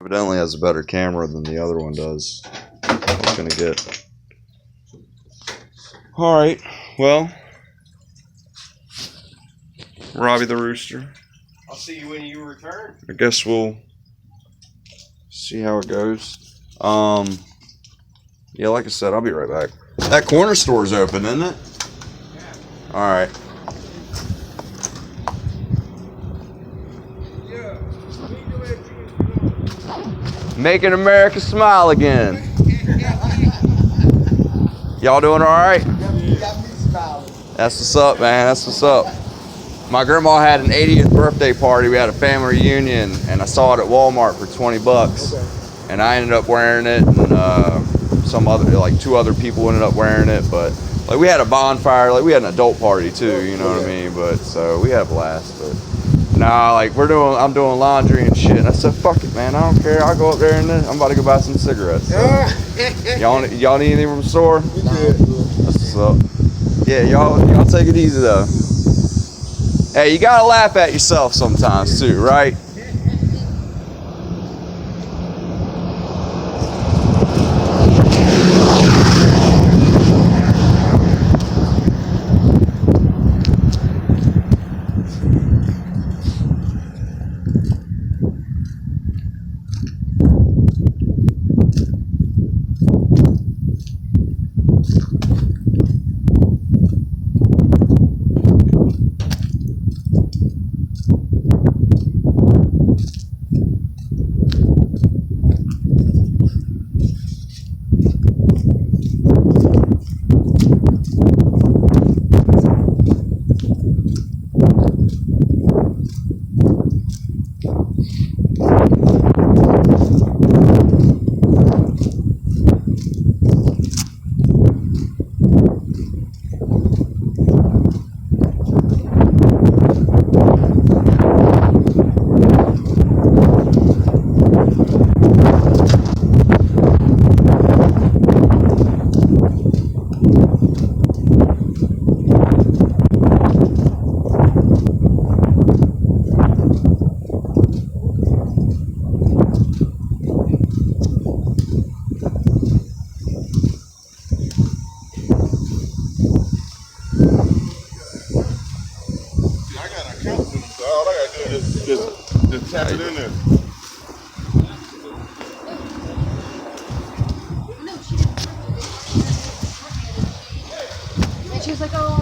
Evidently has a better camera than the other one does. What's gonna get? All right. Well, Robbie the Rooster. I'll see you when you return. I guess we'll see how it goes. Yeah, like I said, I'll be right back. That corner store's open, isn't it? Yeah. All right. Making America smile again. Y'all doing all right? That's what's up, man. That's what's up. My grandma had an 80th birthday party. We had a family reunion, and I saw it at Walmart for $20. And I ended up wearing it, and some other, like 2 other people ended up wearing it. But like we had a bonfire, like we had an adult party too. You know what I mean? But so we had a blast. But nah, like I'm doing laundry and shit. And I said, fuck it, man. I don't care. I'll go up there and I'm about to go buy some cigarettes. So. y'all need anything from the store? That's what's up. Yeah, y'all take it easy though. Hey, you gotta laugh at yourself sometimes too, right? Just tap it in there. And she was like, oh.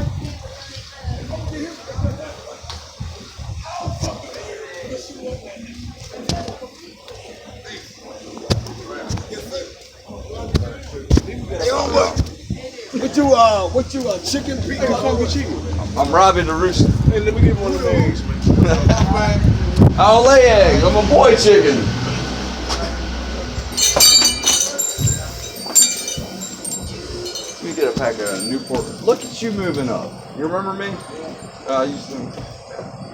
What you chicken? Funky chicken. I'm Robbie the Rooster. Hey, let me get one of those. I'll lay eggs. I'm a boy chicken. Let me get a pack of Newport. Look at you moving up. You remember me?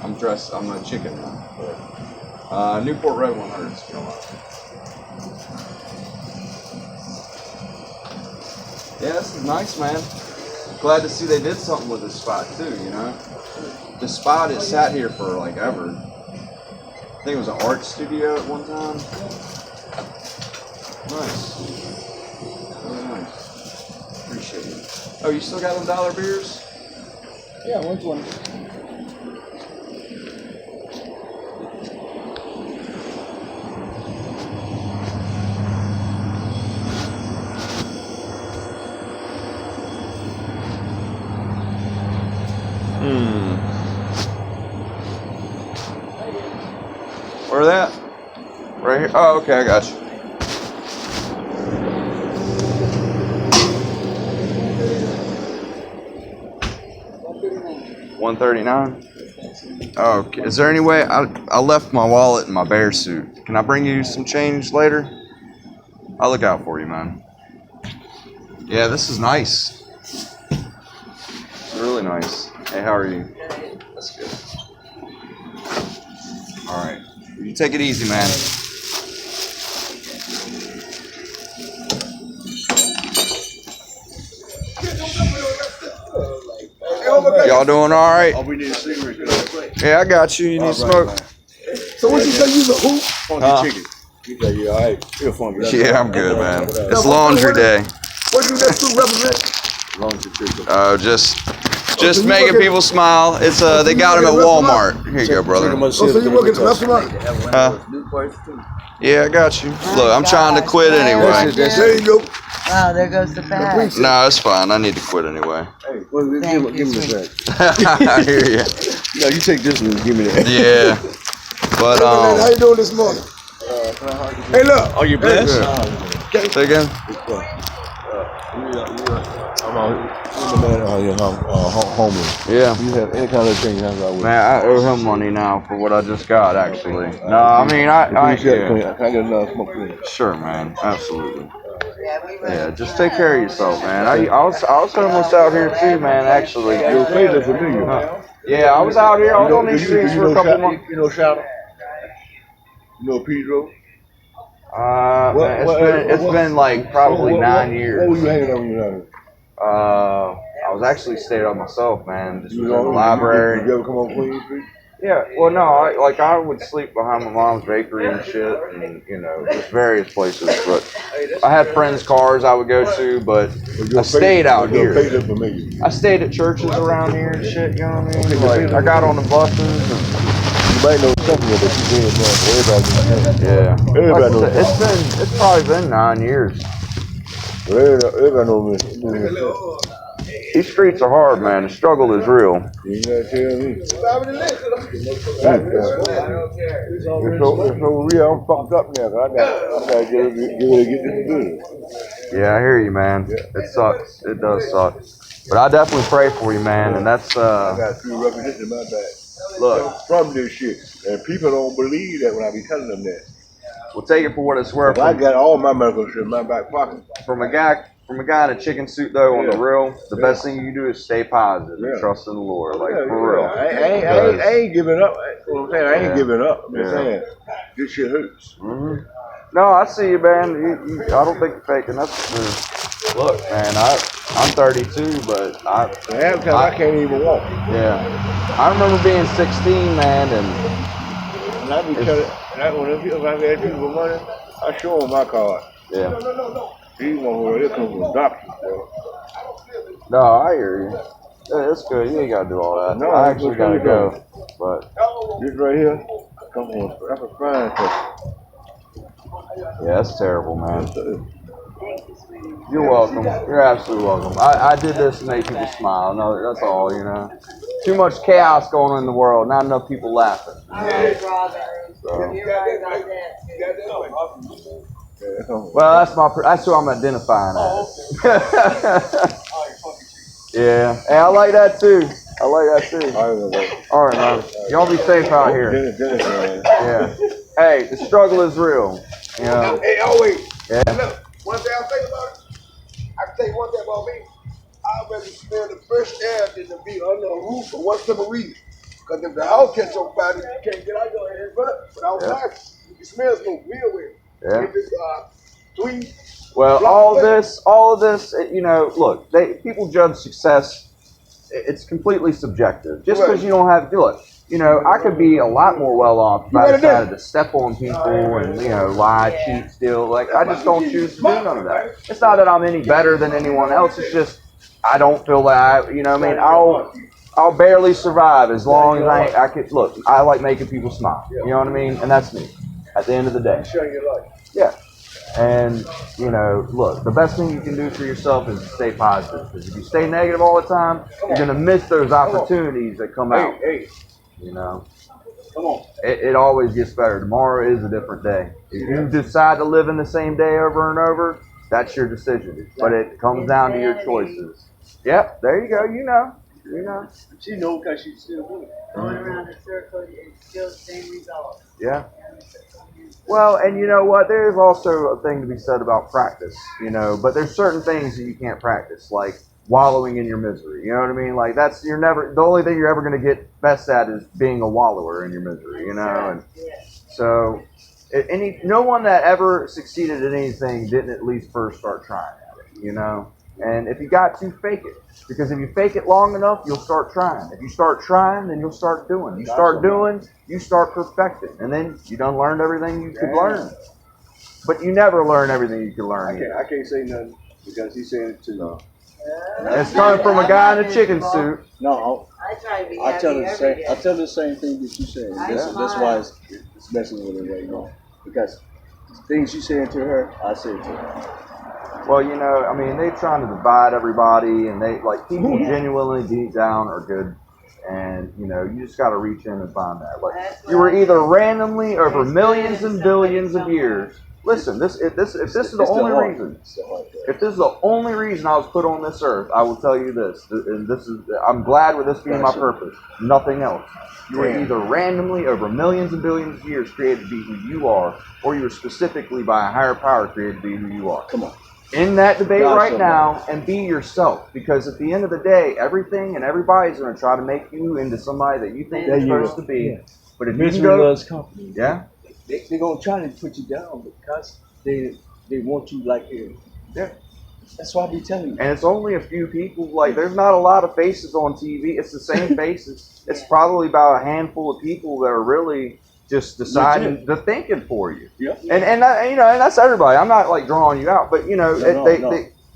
I'm dressed. I'm a chicken now. Newport Red 100s. Yeah, this is nice, man. Glad to see they did something with this spot too, you know? This spot has sat here for like ever. I think it was an art studio at one time. Nice. Really nice. Appreciate it. Oh, you still got them dollar beers? Yeah, 120. Where that? Right here? Oh, okay, I got you. $139. Oh, okay. Is there any way I left my wallet in my bear suit? Can I bring you some change later? I'll look out for you, man. Yeah, this is nice. It's really nice. Hey, how are you? That's good. All right. You take it easy, man. Y'all doing all right? Oh, we need a cigarette. Yeah, I got you. You need smoke? So what you say? You the who? Funky chicken. Yeah, all right. Feel funky. Yeah, I'm good, man. It's laundry day. What do that suit represent? Laundry trip. Oh, just making people smile. It's they got them at Walmart. Here you go, brother. Oh, so you work at the restaurant? Yeah, I got you. Look, I'm trying to quit anyway. There you go. Wow, there goes the bag. No, it's fine. I need to quit anyway. Hey, well, give me the bag. I hear you. No, you take this one and give me that. Yeah, but How you doing this morning? Hey, look. Are you blessed? say again. I'm the man homeless. Yeah. You have any kind of thing, that's what I would. Man, I owe him money now for what I just got, actually. No, I mean, I Can I yeah. get another smoke, please? Sure, man, absolutely. Yeah, just take care of yourself, man. I was homeless out here too, man, actually. Your face is familiar. Yeah, I was out here. I was on these streets for a couple months. You know Shadow? You know Pedro? Man, it's been like probably 9 years. What were you hanging out when you were out here? I was actually staying on myself, man. Just was in the library. Did you ever come on Queen Street? Yeah, well, no, I would sleep behind my mom's bakery and shit, and just various places. But I had friends' cars I would go to, but I stayed out here. I stayed at churches around here and shit. You know what I mean? Like I got on the buses. You might know something, but you did everybody. Yeah, Everybody knows. It's probably been 9 years. Everybody knows. These streets are hard, man. The struggle is real. You gotta tell me. It's so real. I'm fucked up now. I gotta get this good. Yeah, I hear you, man. It sucks. It does suck. But I definitely pray for you, man. And that's I got 3 representatives in my back. look, From this shit, and people don't believe that when I be telling them that. we'll take it for what it's worth. I got all my medical shit in my back pocket. From a guy in a chicken suit, though, on the real, the best thing you can do is stay positive and trust in the Lord, like for real. I ain't giving up. What I'm saying, I ain't giving up. I'm just saying, this shit hurts. Mm-hmm. No, I see you, man. I don't think you're faking. That's look, man. I'm 32, but I can't even walk. Yeah, I remember being 16, man, And I be telling, when people ask people for money, I show them my card. yeah. These motherfuckers, they come from doctors, bro. No, I hear you. Yeah, it's good. You ain't gotta do all that. No, I actually gotta go, but this right here, come from that's a fine person. yeah, that's terrible, man. You're welcome. You're absolutely welcome. I did this to make people smile. No, that's all, you know. Too much chaos going on in the world. Not enough people laughing. So. Well, that's who I'm identifying as. Yeah. Hey, I like that too. All right, man. Y'all be safe out here. Yeah. Hey, the struggle is real. You know. Hey, oh wait. Yeah. Look, one thing I think about it, I can tell you one thing about me. I'd rather smell the fresh air than to be under a roof for one simple reason. Because if the house catch on fire, you can't get out your head, but outside, you smell smoke real well. Yeah. If it's sweet. Well, all of this, you know, look, people judge success. It's completely subjective. Just because you don't have, look, you know, I could be a lot more well off if I decided to step on people and, you know, lie, cheat, steal. Like, I just don't choose to do none of that. It's not that I'm any better than anyone else. It's just, I don't feel that you know what I mean? I'll barely survive as long as I could, look, I like making people smile. You know what I mean? And that's me at the end of the day. Yeah. And, you know, look, the best thing you can do for yourself is to stay positive. Because if you stay negative all the time, you're going to miss those opportunities that come out. You know, it always gets better. Tomorrow is a different day. If you decide to live in the same day over and over, that's your decision. But it comes down to your choices. Yep, there you go. You know. She knows because she's still doing it. Going around the circle, it's still the same result. Yeah. Well, and you know what? There's also a thing to be said about practice, you know, but there's certain things that you can't practice, like wallowing in your misery. You know what I mean? Like the only thing you're ever going to get best at is being a wallower in your misery, you know? And so no one that ever succeeded at anything didn't at least first start trying at it, you know? And if you got to, fake it. Because if you fake it long enough, you'll start trying. If you start trying, then you'll start doing. You start doing, you start perfecting. And then you done learned everything you could learn. but you never learn everything you can learn. I can't say nothing because he's saying it too. It's coming from a guy in a chicken suit. No, I try to be I happy tell her the every same. day. I tell her the same thing that you said. I That's smile. why it's messing with her right now. Because the things you saying to her, I said to her. Well, you know, I mean, they're trying to divide everybody, and they like people genuinely deep down are good, and you know, you just got to reach in and find that. Like That's you were what I either think. randomly over It's millions good and if billions of somebody years. Listen, if this is It's the only heart. reason. It's the heart, right? If this is the only reason I was put on this earth, I will tell you this, and this is, I'm glad with this being my purpose. Nothing else. You were either randomly over millions and billions of years created to be who you are, or you were specifically by a higher power created to be who you are. Come on. In that debate Gotcha, right now, and be yourself, because at the end of the day, everything and everybody's going to try to make you into somebody that you think There you're you supposed go. to be. Yeah. But if you can Misery go, loves company. yeah, They're gonna try to put you down because they want you like him. yeah. That's why I be telling you. And it's only a few people. Like, there's not a lot of faces on TV. It's the same faces. It's probably about a handful of people that are really just deciding the thinking for you. Yeah. And that, you know, and that's everybody. I'm not like drawing you out, but you know, No.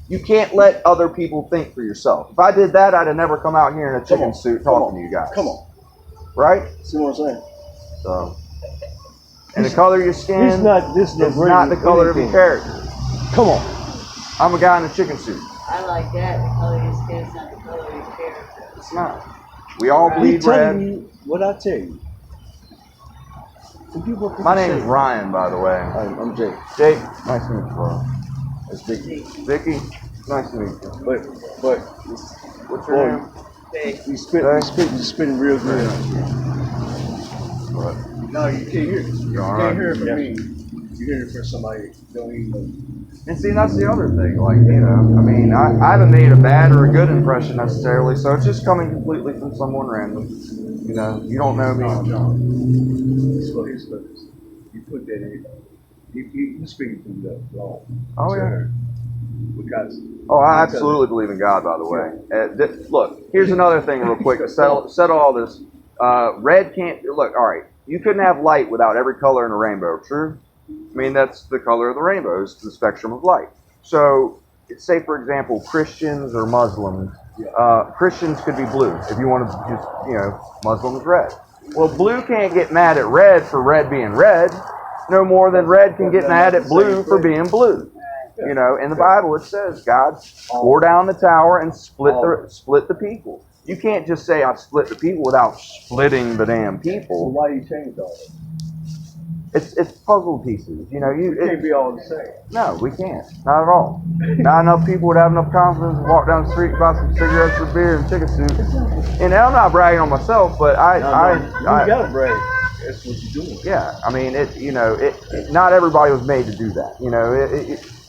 you can't let other people think for yourself. If I did that, I'd have never come out here in a chicken suit talking to you guys. Come on. Right? See what I'm saying? So, and the color of your skin He's not this is not the color of your character. Come on. I'm a guy in a chicken suit. I like that. The color of your skin is not the color of your character. It's not. We all He bleed telling red. you what I tell you. Forget what people My name is say. Ryan, by the way. I'm Jake. Jake, nice to meet you, bro. That's Vicky. Vicky, nice to meet you. But What's your name? you spitting real good. What? No, you can't hear it. You all can't right? hear it from me. You hear it from somebody who don't even know. And see, that's the other thing. Like, you know, I mean, I haven't made a bad or a good impression necessarily, so it's just coming completely from someone random. You know, you don't know me. No. It's for his purpose. You put that in. He's speaking from the law. Oh, yeah. Because Oh, I absolutely believe in God, by the way. Look, here's another thing real quick to settle all this. Red can't, look, all right, you couldn't have light without every color in the rainbow, true? I mean, that's the color of the rainbow, is the spectrum of light. So, say, for example, Christians or Muslims, Christians could be blue. If you want to just, you know, Muslims red. Well, blue can't get mad at red for red being red, no more than red can get mad at blue for being blue. You know, in the Bible it says God tore down the tower and split the people. You can't just say I split the people without splitting the damn So people. why you change all that? It's puzzle pieces. You know, It can't be all the same. no, we can't. Not at all. Not enough people would have enough confidence to walk down the street, buy some cigarettes or beer and chicken soup. And I'm not bragging on myself, but You gotta brag. That's what you're doing. yeah, I mean, not everybody was made to do that. You know,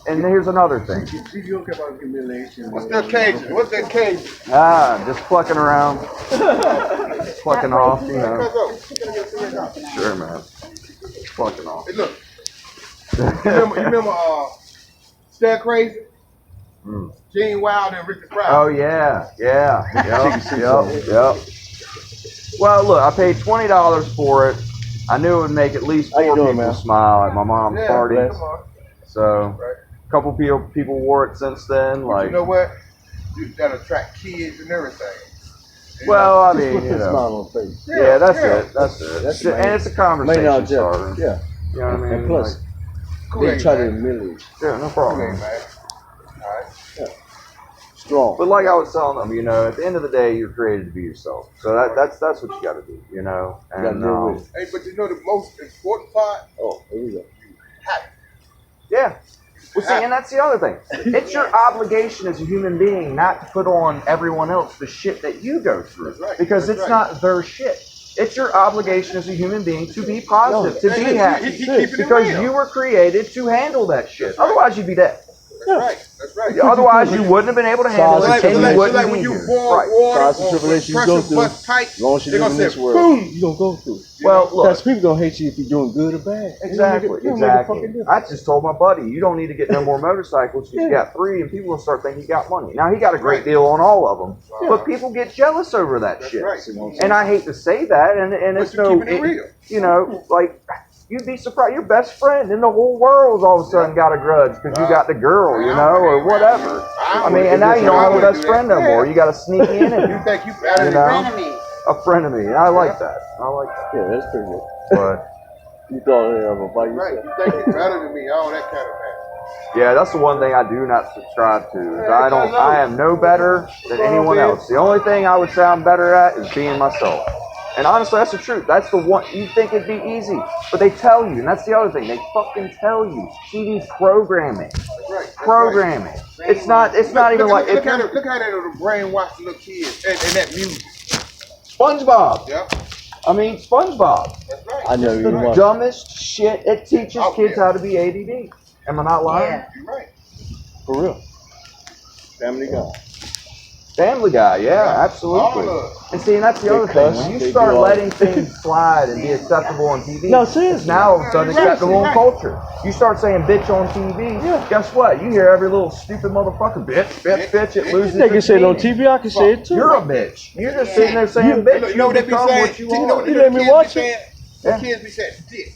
and here's another thing. See, you don't care about humiliation. What's that Cajun? What's that Cajun? Just plucking around, plucking off, you know. Sure, man. Plucking off. Hey, look. You remember Stan Crazy? Mm. Gene Wilder and Richard Pryor? Oh, yeah. Yep. Well, look, I paid $20 for it. I knew it would make at least How you 4 doing, people man? smile at my mom's Yeah, party. come on. So, Right. a couple people wore it since then. But Like, you know what? You gotta attract kids and everything. You well, I Just mean, put you that know. smile on the face. Yeah, that's Yeah. it. That's it. That's And it's a conversation Main starter. object. Yeah. You know what I mean? And plus, Like, Kool-Aid, they try to man. humiliate you. yeah, no Kool-Aid, problem. man. All right. Strong. But like I was telling them, you know, at the end of the day, you're created to be yourself. So that's what you got to do, you know. You gotta And deal with it. Hey, but you know the most important part? Oh, here we go. Happy. yeah. Well, see, and that's the other thing. It's your obligation as a human being not to put on everyone else the shit that you go through, That's right. because That's it's right. not their shit. It's your obligation as a human being to be positive, to Hey, be happy, he keeping it because real. you were created to handle that shit. That's right. Otherwise, you'd be dead. That's right. That's right. Otherwise, you wouldn't have been able to handle Trials it, and and you like wouldn't when be you here. boil Right. water Trials and or tribulations you pressure go through. bust tight, As long as you they're live gonna in this say, world, boom. you're going to go through. Well, look. Because people going to hate you if you're doing good or bad. Exactly, It don't make a fucking exactly. difference. I just told my buddy, you don't need to get no more motorcycles because you got 3, and people will start thinking you got money. Now, he got a great deal on all of them, but people get jealous over that That's shit. right. And I hate to say that, and But it's you're no, keeping it real. you know, like, You'd be surprised. Your best friend in the whole world's all of a sudden got a grudge because you got the girl, you know, or whatever. I mean, and now you don't have a best friend no more. You got to sneak in and You think you better you than know, Frenemy. a friend of me. I like that. I like that. Yeah, that's pretty good. But You thought of a bite right. yourself. You think you better than me, all that kind of man. yeah, that's the one thing I do not subscribe to. Is I am no better than anyone else. The only thing I would say I'm better at is being myself. And honestly, that's the truth. That's the one. You think it'd be easy, but they tell you, and that's the other thing. They fucking tell you. TV programming, Right. programming. It's not. It's not even like. Look how they brainwash little kids and that music. SpongeBob. Yeah, I mean, SpongeBob. that's right. I know The you watch. dumbest shit. It teaches Oh, kids yeah. how to be ADD. Am I not lying? Yeah. You're right. For real. Family Guy. Family Guy, yeah, All absolutely. of And see, and that's the They other cuss, thing. When they you start do all letting things slide and be acceptable on TV, No, it's seriously. now all of a sudden Right, acceptable in right. culture. You start saying bitch on TV, guess what? You hear every little stupid motherfucker, bitch, it loses They can its say it on meaning. TV, I can say it too. You're a bitch. You're just sitting there saying bitch. You know what they be become saying? what you You know what want. You the let me kids watch be it? saying? Yeah. The kids be saying, dick.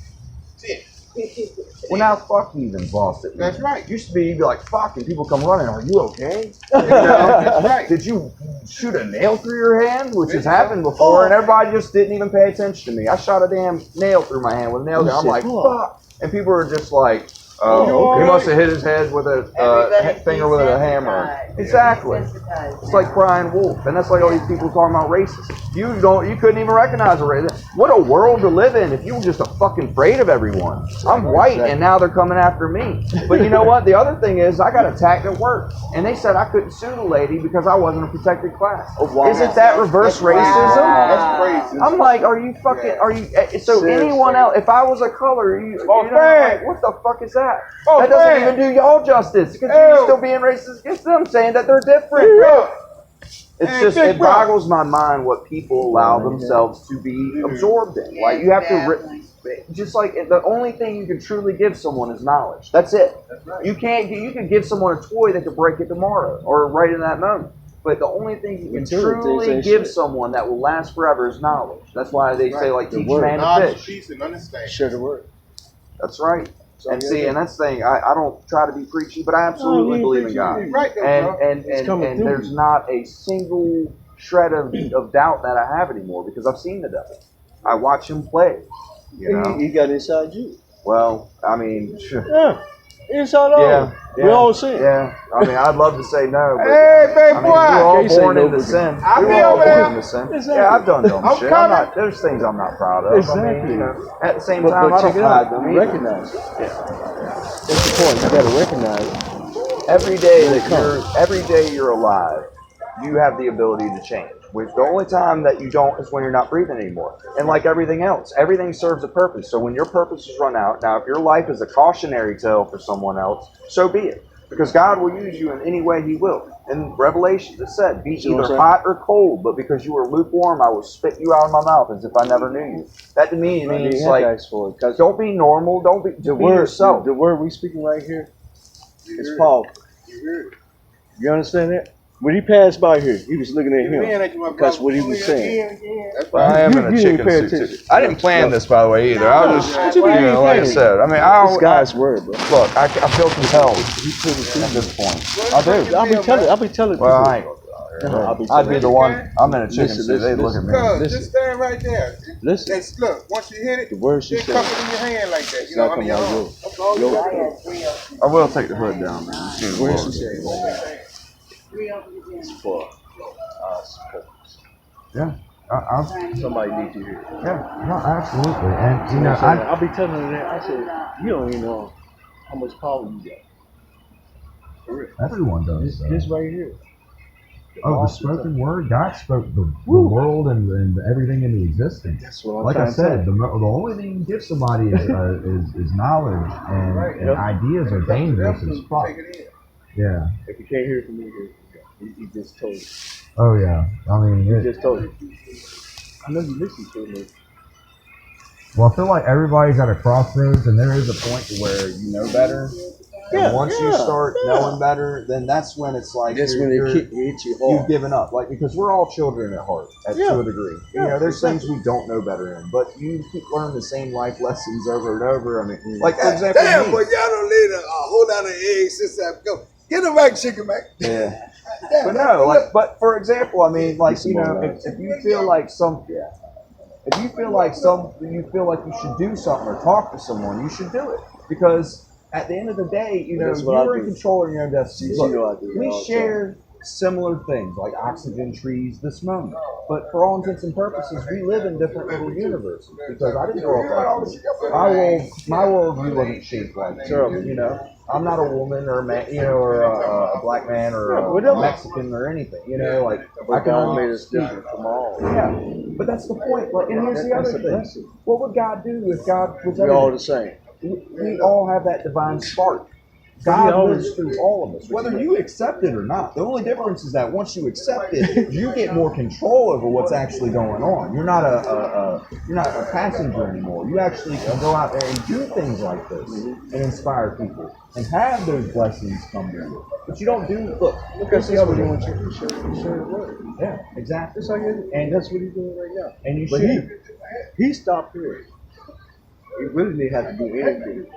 Well, now fuck you even, boss it. That's right. Used to be, you'd be like, fuck, and people come running, are you okay? You know? That's right. Did you shoot a nail through your hand? Which has happened before, and everybody just didn't even pay attention to me. I shot a damn nail through my hand with a nail gun. I'm like, fuck. And people were just like, oh, he must have hit his head with a Everybody's finger with a hammer. desensitized. Exactly. Desensitized. It's like crying wolf, and that's like all these people talking about racism. You couldn't even recognize a racist. What a world to live in if you were just a fucking afraid of everyone. I'm white, and now they're coming after me. But you know what? The other thing is, I got attacked at work, and they said I couldn't sue the lady because I wasn't a protected class. wow. Isn't that reverse racism? That's crazy. I'm like, are you fucking? Are you? So anyone else? If I was a color, you know, like, what the fuck is that? That doesn't even do y'all justice because you're still being racist against them, saying that they're different. It's just, it boggles my mind what people allow themselves to be absorbed in. Like, you have to, just like, the only thing you can truly give someone is knowledge. That's it. You can give someone a toy that could break it tomorrow or right in that moment. But the only thing you can truly give someone that will last forever is knowledge. That's why they say, like, teach a man to Knowledge, fish. peace, and understanding. Share the word. That's right. And see, and that's the thing, I don't try to be preachy, but I absolutely believe in God. Right there, bro. And there's not a single shred of doubt that I have anymore because I've seen the devil. I watch him play. You know? He got inside you. Well, I mean, Yeah. Inside out. yeah, We all sin. yeah. I mean, I'd love to say no, but Hey, baby I mean, boy. we're all Can't say born no, into but- sin. I'll We be were all over born there. into sin. Exactly. Yeah, I've done dumb I'm shit. coming. There's things I'm not proud of. I mean, Exactly. you know, at the same But time, I check don't it hide out. them either. Recognize it. That's the point. You got to recognize it. Every day you're alive, you have the ability to change. The only time that you don't is when you're not breathing anymore. And like everything else, everything serves a purpose. So when your purpose is run out, now if your life is a cautionary tale for someone else, so be it. Because God will use you in any way He will. In Revelation, it said, be either hot or cold, but because you are lukewarm, I will spit you out of my mouth as if I never knew you. That to me means like, don't be normal, don't be yourself. The word we speaking right here is powerful. You understand that? When he passed by here, he was looking at him because what he was saying. Well, I am in a You chicken didn't pay suit. attention. I didn't plan this, by the way, either. I was just, What you mean you didn't like I plan? said. I mean, It's God's word, bro. look, I feel compelled at this point. I do. I'll be telling Well, people. I ain't gonna do I'd be the one. I'm in a chicken Listen, suit. They listen, look at me. Cuz, just stand right there. Listen. Just look, once you hit it, The word she just said. cup it in your hand like that. It's You know, not I mean, coming out your arm. yours. That's all Your- you I got. had 3 of them. I will take the hood down, man. You see the Where world. she said. 3 of them again. For us. Yeah. Somebody need to hear it. Yeah. No, absolutely. And You know what I'm saying? I'll be telling her that. I said, you don't even know how much power you got. For real. Everyone does. This right here. Oh, the spoken word. God spoke the world and everything into existence. That's what I'm Like I trying to said, tell the only thing you can give somebody is knowledge, and ideas are dangerous as fuck. Take it in. Yeah. If you can't hear it from me, here he just told you. Oh yeah. I mean, He just told you. I know you listen to me. well, I feel like everybody's at a crossroads, and there is a point to where you know better, And once you start knowing better, then that's when it's like That's when it hits you you've hard. given up. Like, because we're all children at heart, to a degree. You know, there's things we don't know better in, but you keep learning the same life lessons over and over. I mean, like, for example, Damn, me. boy, y'all done laid a whole lot of eggs since I've come. Get the right chicken, man. Yeah. But no, like, but for example, I mean, like, you know, if you feel like you feel like you should do something or talk to someone, you should do it. Because at the end of the day, you know, That's what I you're in do. control of your own destiny. You know I Look, do that we all the share similar things like oxygen, trees, this moment. But for all intents and purposes, we live in different little universes. Because I didn't grow up like this. My worldview wasn't shaped like that. You know, I'm not a woman or a man, you know, or a black man or a Mexican or anything. You know, like I can God only made us different from all. Yeah, but that's the point. Like, and here's the That's other a thing: blessing. what would God do if God was We're all everything? the same. We all have that divine spark. God lives through all of us, whether you accept it or not. The only difference is that once you accept it, you get more control over what's actually going on. You're not a passenger anymore. You actually can go out there and do things like this and inspire people and have those blessings come to you. But you don't do. Look That's at the other what he one. wants you to share the word. Yeah, exactly. That's how you, and that's what he's doing right now. And you But should. he stopped here. He really didn't have to do anything.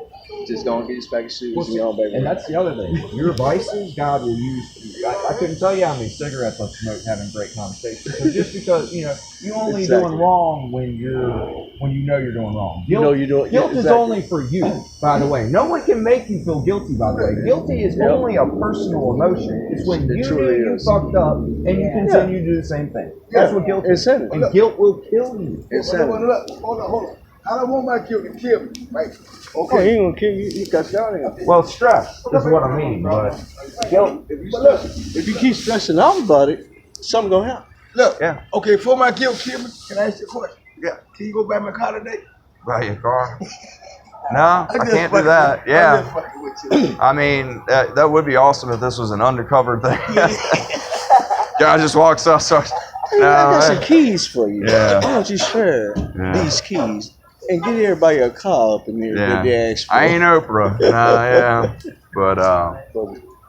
Just go and get his pack of shoes and go on back. And that's the other thing. Your vices, God will use. I couldn't tell you how many cigarettes I've smoked having great conversations. So just because you only doing wrong when you know you're doing wrong. Guilt, guilt is only for you, by the way. No one can make you feel guilty, by the way. Guilty is only a personal emotion. It's when you knew you fucked up and you continue to do the same thing. That's what guilt is. And guilt will kill you. Hold on. I don't want my kid to kill me, right? Okay, he ain't gonna kill you. He got you out of here. Well, stress is what I mean, but guilt. If you keep stressing out about it, something gonna happen. Look, Yeah. okay, before my kid kill me, can I ask you a question? Yeah. Can you go buy my car today? Buy your car? No, I can't do that. Yeah. I mean, that would be awesome if this was an undercover thing. Guy just walks up, starts. Hey, I got some keys for you. Yeah. Why don't you share these keys and get everybody a car up in there that they ask for? I ain't Oprah.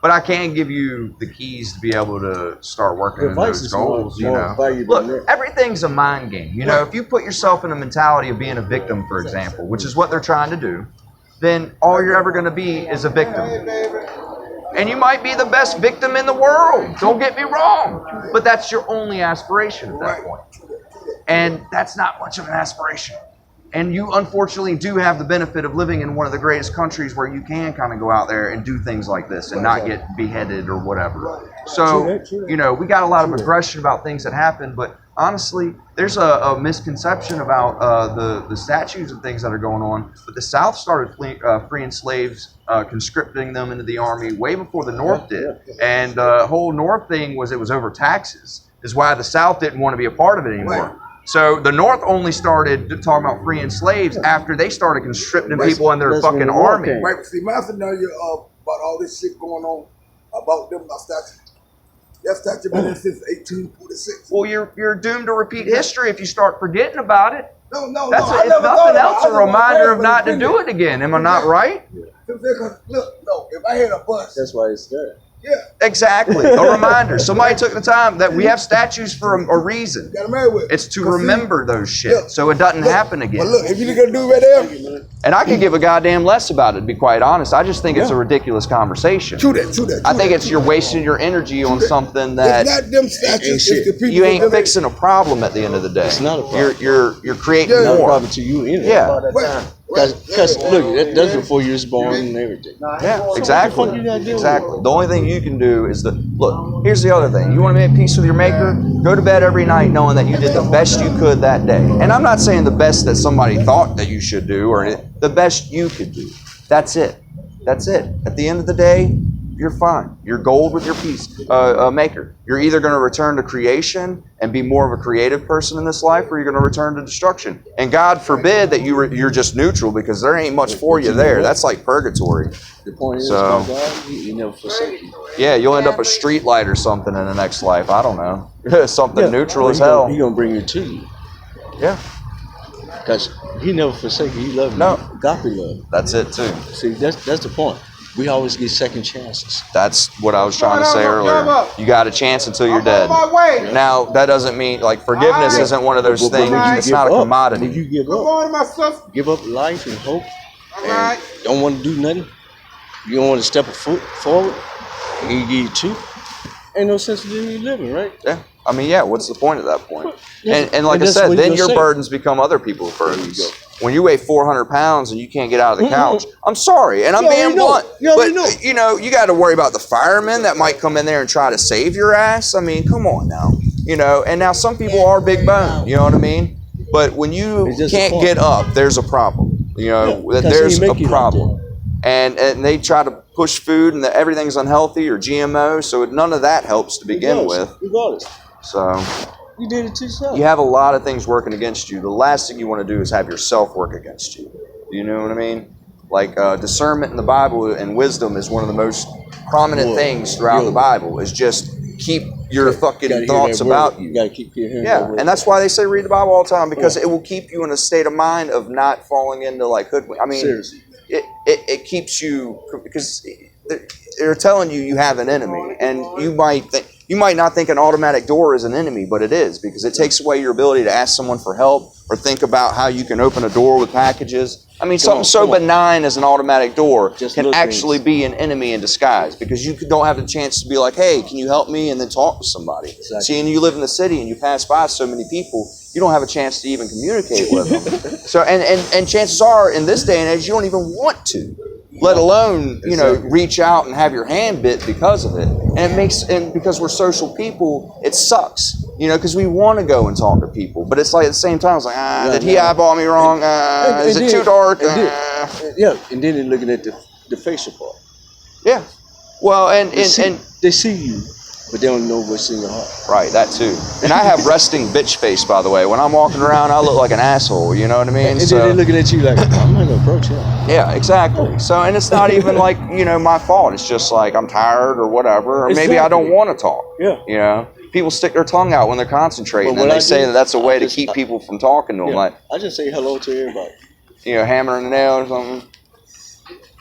But I can give you the keys to be able to start working on Advice those is goals. more valuable than Look, that. everything's a mind game. You know, if you put yourself in a mentality of being a victim, for example, which is what they're trying to do, then all you're ever going to be is a victim. And you might be the best victim in the world. Don't get me wrong. But that's your only aspiration at that point. And that's not much of an aspiration. And you unfortunately do have the benefit of living in one of the greatest countries where you can kind of go out there and do things like this and not get beheaded or whatever. So, you know, we got a lot of aggression about things that happen, but honestly, there's a misconception about the statues and things that are going on. But the South started freeing slaves, conscripting them into the army way before the North did. And the whole North thing was it was over taxes, is why the South didn't want to be a part of it anymore. So the North only started talking about freeing slaves after they started conscripting people in their fucking army. Right, see, Master know you about all this shit going on about them statue. That statue been there since 1846. Well, you're doomed to repeat history if you start forgetting about it. No, That's I if never nothing thought else, a about it. reminder of not to do it again. Am I not right? Look, no, if I had a bus, That's why it's there. yeah, Exactly. A reminder. Somebody took the time that we have statues for a reason. got married with. It's to remember those shit so it doesn't happen But again. look, if you're gonna do right there, And I could give a goddamn less about it, to be quite honest. I just think it's a ridiculous conversation. true that. I think it's you're wasting your energy on something It's that not them statues. It's the people. you ain't that- fixing a problem at the end of the day. It's not a problem. You're creating Yeah. Not a more. problem to you anyway. Yeah. Because look, that's before you was born and everything. Yeah, exactly. fuck you gotta do? Exactly. The only thing you can do is look, here's the other thing. You want to make peace with your maker? Go to bed every night knowing that you did the best you could that day. And I'm not saying the best that somebody thought that you should do or the best you could do. That's it. That's it. At the end of the day, you're fine. You're gold with your peace maker. You're either going to return to creation and be more of a creative person in this life, or you're going to return to destruction. And God forbid that you're just neutral, because there ain't much for you there. That's like purgatory. The point is, So- my God, he never forsake you. Yeah, you'll end up a street light or something in the next life. I don't know. Something neutral as He hell. gonna bring it to you. Yeah, Because he never forsake you. He loves you. No. Agape love. that's it too. See, that's the point. we always get second chances. That's what I was trying to say earlier. You got a chance until you're dead. Now, that doesn't mean, like, forgiveness isn't one of those But when things. you It's give not a up, commodity. When you give up life and hope, and don't want to do nothing, you don't want to step a foot forward, and you get two, ain't no sense in living, right? Yeah. I mean, yeah, what's the point at that point? Yeah. And like And I that's said, what then you're your saying. burdens become other people's burdens. When you weigh 400 pounds and you can't get out of the couch, I'm sorry, and I'm You being already know. blunt. You But, already know. you know, you got to worry about the firemen that might come in there and try to save your ass. I mean, come on now. You know, and now some people are big bone, you know what I mean? But when you It's just a can't point. get up, there's a problem. You know, Yeah, that because there's he make a you like problem. And they try to push food and that everything's unhealthy or GMO, so none of that helps to begin with. Regardless. So You did it to yourself. you have a lot of things working against you. The last thing you want to do is have yourself work against you. You know what I mean? Like discernment in the Bible and wisdom is one of the most prominent Boy, things throughout yo. the Bible. Is just keep your Gotta fucking hear thoughts that word. about you. You gotta keep hearing that Yeah, word. and that's why they say read the Bible all the time, because it will keep you in a state of mind of not falling into like hoodwink. I mean, Seriously. it keeps you, because they're telling you have an enemy, and you might not think an automatic door is an enemy, but it is, because it takes away your ability to ask someone for help or think about how you can open a door with packages. I mean, something so benign as an automatic door Just can little actually things. be an enemy in disguise, because you don't have the chance to be like, hey, can you help me, and then talk to somebody. Exactly. See, and you live in the city and you pass by so many people, you don't have a chance to even communicate with them. So, and chances are, in this day and age, you don't even want to, let alone, you know, reach out and have your hand bit because of it. And because we're social people, it sucks, you know, because we want to go and talk to people, but it's like at the same time, it's like, did he eyeball me wrong? Is it too dark? Yeah, and then they're looking at the facial part. Yeah. Well, and They see you, but they don't know what's in your heart. right, that too. And I have resting bitch face, by the way. When I'm walking around, I look like an asshole. You know what I mean? And then they're looking at you like, I'm not gonna approach him. Yeah, exactly. So, and it's not even like, you know, my fault. It's just like I'm tired or whatever, or maybe I don't Exactly. want to talk. Yeah. You know, people stick their tongue out when they're concentrating, But and what they I say do, that that's a I way to just- keep people from talking to them, Yeah. like, I just say hello to everybody. you know, hammering a nail or something.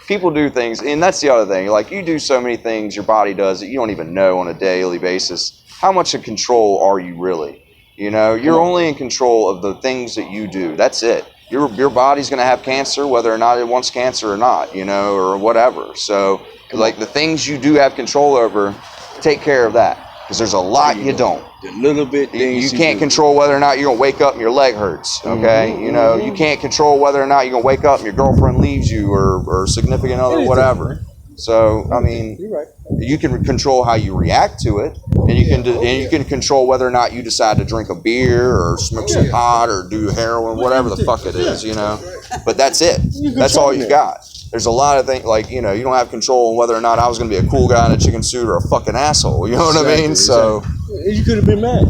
People do things, and that's the other thing. Like, you do so many things your body does that you don't even know on a daily basis. How much in control are you really? You know, you're only in control of the things that you do. That's it. Your body's going to have cancer, whether or not it wants cancer or not, you know, or whatever. So, like, the things you do have control over, take care of that. Because there's a lot you don't. The little bit You things can't do. control whether or not you're going to wake up and your leg hurts, okay? You know, you can't control whether or not you're going to wake up and your girlfriend leaves you or significant other, whatever. So, I mean, You're right. you can control how you react to it, and you can control whether or not you decide to drink a beer or smoke some pot or do heroin, whatever the fuck it is, you know? But that's it. That's all you got. There's a lot of things, like, you know, you don't have control on whether or not I was going to be a cool guy in a chicken suit or a fucking asshole. You know what I mean? So, You could have been mad.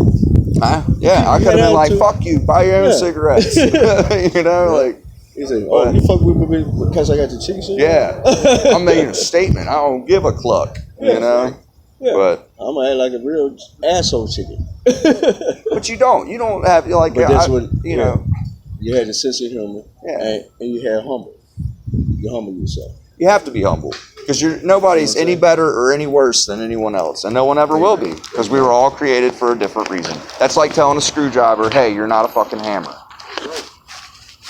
yeah, I could have been like, attitude. fuck you, buy your own Yeah. cigarettes. You know, like, He said, "Oh, you fuck with me because I got the chicken suit?" yeah, I'm making a statement. I don't give a cluck, you know? Yeah. But I'm gonna act like a real asshole chicken. but you don't have, like, But that's what you know, You had a sense of humor, Yeah. and you had humble. You humble yourself. you have to be humble, because nobody's any better or any worse than anyone else, and no one ever will be, because we were all created for a different reason. That's like telling a screwdriver, hey, you're not a fucking hammer.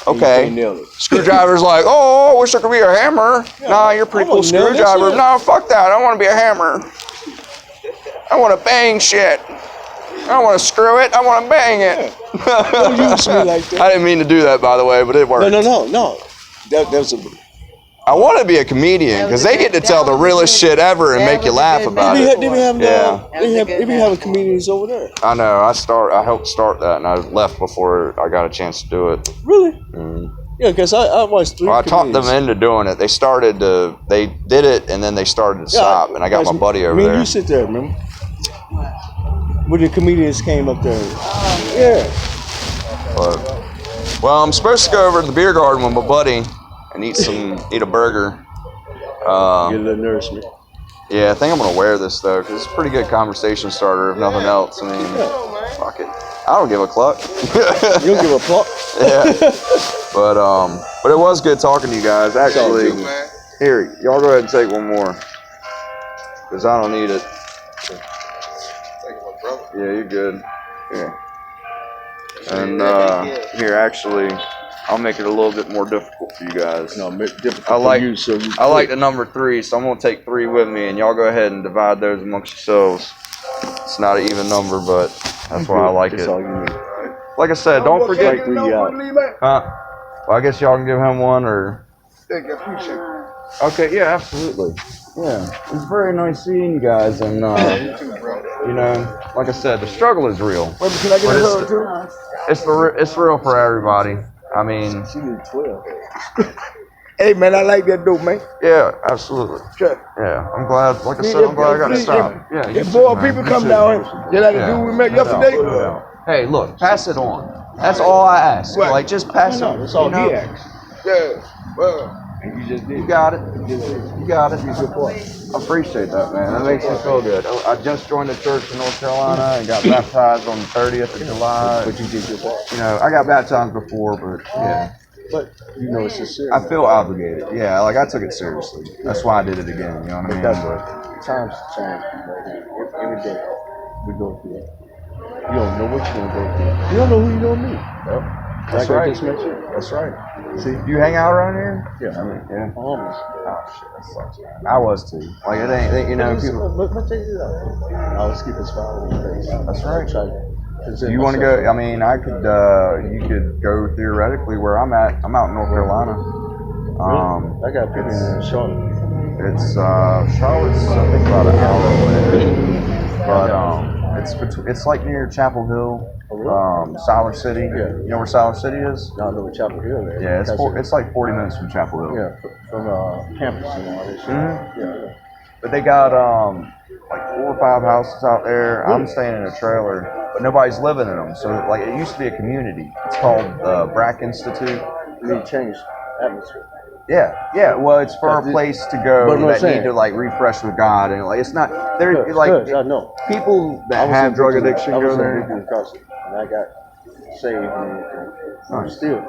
And you Okay. can't nail it. Screwdriver's like, oh, I wish I could be a hammer. Nah, you're a pretty I cool wanna nail that screwdriver. shit. No, fuck that. I want to be a hammer. I want to bang shit. I don't want to screw it. I want to bang it. Don't use me like that. I didn't mean to do that, by the way, but it worked. No. That was a. I want to be a comedian, because they get to tell the realest shit ever and make you laugh about They it. be having Yeah. they be having comedians over there. I know. I helped start that, and I left before I got a chance to do it. Really? Mm. Yeah, because I watched 3 Well, I talked them comedians. into doing it. They did it, and then they started to stop, and I got my buddy over me there. and you sit there, remember? When the comedians came up there. Yeah. But, well, I'm supposed to go over to the beer garden with my buddy and eat a burger. Get a little nourishment. Yeah, I think I'm gonna wear this though, because it's a pretty good conversation starter, if nothing else. I mean, fuck it. I don't give a cluck. You don't give a fuck. Yeah. But it was good talking to you guys. Actually, Here, y'all go ahead and take one more. Because I don't need it. Yeah, you're good. Here. And here, actually, I'll make it a little bit more difficult for you guys. No, difficult I like for you, so you I like the number 3, so I'm gonna take 3 with me, and y'all go ahead and divide those amongst yourselves. It's not an even number, but that's why I like That's it. all you need. Like I said, don't forget. Take 3 out. Huh? Well, I guess y'all can give him one, or. Thank you, appreciate it. Okay, yeah, absolutely. Yeah, it's very nice seeing you guys, and you know, like I said, the struggle is real. Wait, can I get But a it's- hug too? It's real for everybody. I mean, She need 12. Hey man, I like that dope, man. yeah, absolutely. Sure. Yeah, I'm glad. Like I said, I'm glad I got to stop. Yeah, you If too, more man. people You come too. down here, just like the Yeah. dude we met No doubt, yesterday. no doubt. Hey, look, pass it on. That's all I ask. Right. Like, just pass it No, on. that's all you know? he asked. Yeah. Well, And you just did. You got it. You got it. I appreciate that, man. That makes me feel good. I just joined the church in North Carolina and got baptized on the 30th of July. But you did your part. You know, I got baptized before, but yeah, But you know it's sincere. I feel obligated. Yeah, like I took it seriously. That's why I did it again. You know what I But mean? that's what times change. Every day we go through it. You don't know what you're gonna go through. You don't know who you're gonna meet. Yep. Like That's I right. just met you. That's right. See? You hang out around here? Yeah. I mean, yeah. Homeless. Oh shit, that sucks, man. I was too. Like it ain't, you know, people. But check it out. I always keep a smile on your face. That's right. Try to present You want to myself. go? I mean, I could. You could go theoretically where I'm at. I'm out in North Carolina. I got people in Charlotte. It's Charlotte's. I think about an hour away, but it's like near Chapel Hill, Siler City. Yeah. You know where Siler City is? I know what Chapel Hill is. Yeah, Because it's like 40 minutes from Chapel Hill. yeah, from campus and all this shit. Mhm. Yeah. But they got like 4 or 5 houses out there. I'm staying in a trailer, but nobody's living in them. So like it used to be a community. It's called Brack Institute. You need to change atmosphere. Yeah. Well, it's for a place to go But what I'm that saying- need to like refresh with God, and like it's not there. Good, Like good, I know. people I that was have in drug Virginia- addiction I go was in there. Virginia Crossing, and I got saved and I'm Nice. still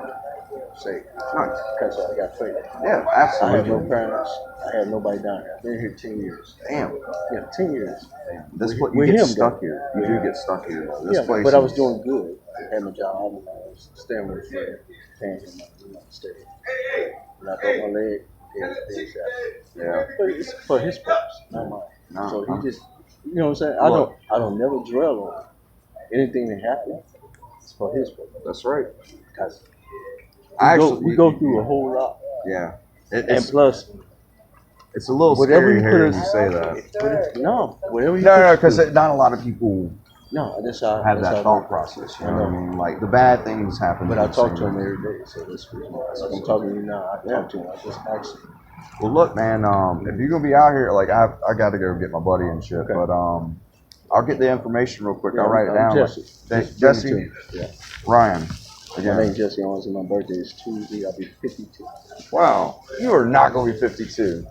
saved. Nice. Because I got faith. Yeah, I have no absolutely. parents. I had nobody down here. I've been here 10 years. Damn, Yeah, 10 years. this place you with get him, stuck though. here. You do get stuck here. This Yeah, place. but I was is- doing good. I had my job and I was staying with a friend, paying for my stay. When I broke my leg, things happened. Yeah. But it's for his purpose, not mine. No, So no. he just, you know what I'm saying? Look. I don't never dwell on anything that happened. It's for his purpose. That's right. Because Actually, we go through a whole lot, Yeah. and It's plus, it's a little whatever scary you hearing put you us- say that. whatever you No, put- because not a lot of people no, that's how have that's that how- thought process. You I know what I know. mean? Like the bad things happen. But I the talk same to him way. every day, so that's the reason why. Like I'm talking to you now. I talk to him. I just ask him. Well, look, man. If you're gonna be out here, like I got to go get my buddy and shit. Okay. But I'll get the information real quick. Yeah, I'll write it I'm down. Jesse. Thank- Just bring Jesse, it to me. Yeah. Ryan. My Again. name's Jesse Owens, and my birthday is Tuesday. I'll be 52. Wow, you are not gonna be 52.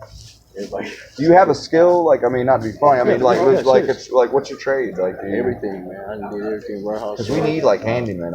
Everybody, Do you have a skill? Like, I mean, not to be funny. I mean, Yeah, like, yeah, like, serious. it's like, what's your trade? Like, everything, man. I did everything warehouse. Because we need like handymen